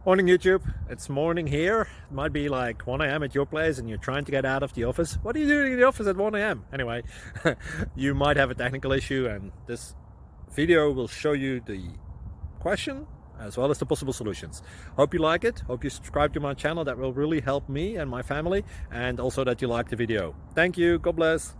Morning YouTube, it's morning here. It might be like 1 a.m. at your place and you're trying to get out of the office. What are you doing in the office at 1 a.m.? Anyway, you might have a technical issue and this video will show you the question as well as the possible solutions. Hope you like it, hope you subscribe to my channel. That will really help me and my family, and also that you like the video. Thank you, God bless.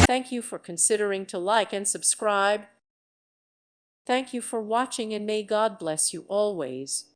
Thank you for considering to like and subscribe. Thank you for watching, and may God bless you always.